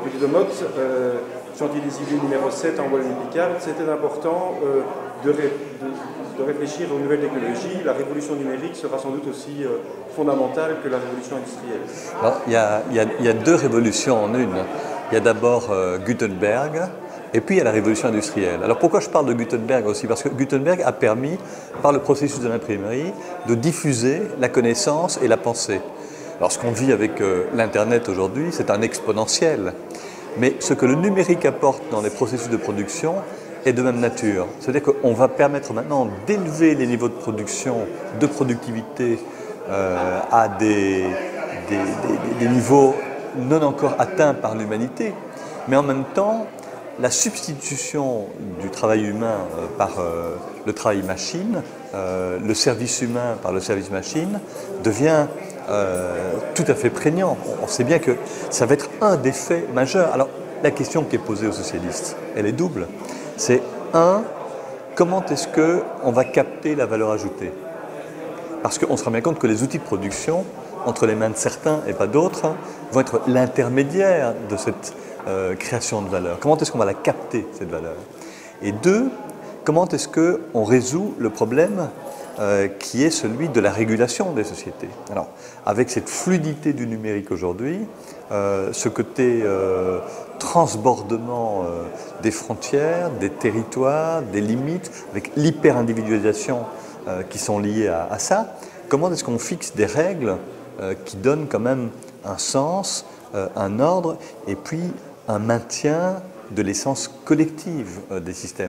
Rudy Demotte, chantier des Yvelines numéro 7 en Wallonie-Picard, c'était important de réfléchir aux nouvelles technologies. La révolution numérique sera sans doute aussi fondamentale que la révolution industrielle. Alors, il y a deux révolutions en une. Il y a d'abord Gutenberg, et puis il y a la révolution industrielle. Alors pourquoi je parle de Gutenberg aussi? Parce que Gutenberg a permis, par le processus de l'imprimerie, de diffuser la connaissance et la pensée. Alors ce qu'on vit avec l'Internet aujourd'hui, c'est un exponentiel. Mais ce que le numérique apporte dans les processus de production est de même nature. C'est-à-dire qu'on va permettre maintenant d'élever les niveaux de production, de productivité à des niveaux non encore atteints par l'humanité. Mais en même temps, la substitution du travail humain par le travail machine, le service humain par le service machine, devient tout à fait prégnant. On sait bien que ça va être un des faits majeurs. Alors, la question qui est posée aux socialistes, elle est double. C'est comment est-ce qu'on va capter la valeur ajoutée? Parce qu'on se rend bien compte que les outils de production, entre les mains de certains et pas d'autres, vont être l'intermédiaire de cette création de valeur. Comment est-ce qu'on va la capter, cette valeur? Et deux, comment est-ce qu'on résout le problème qui est celui de la régulation des sociétés? Alors, avec cette fluidité du numérique aujourd'hui, ce côté transbordement des frontières, des territoires, des limites, avec l'hyper-individualisation qui sont liées à ça, comment est-ce qu'on fixe des règles qui donnent quand même un sens, un ordre, et puis un maintien de l'essence collective des systèmes?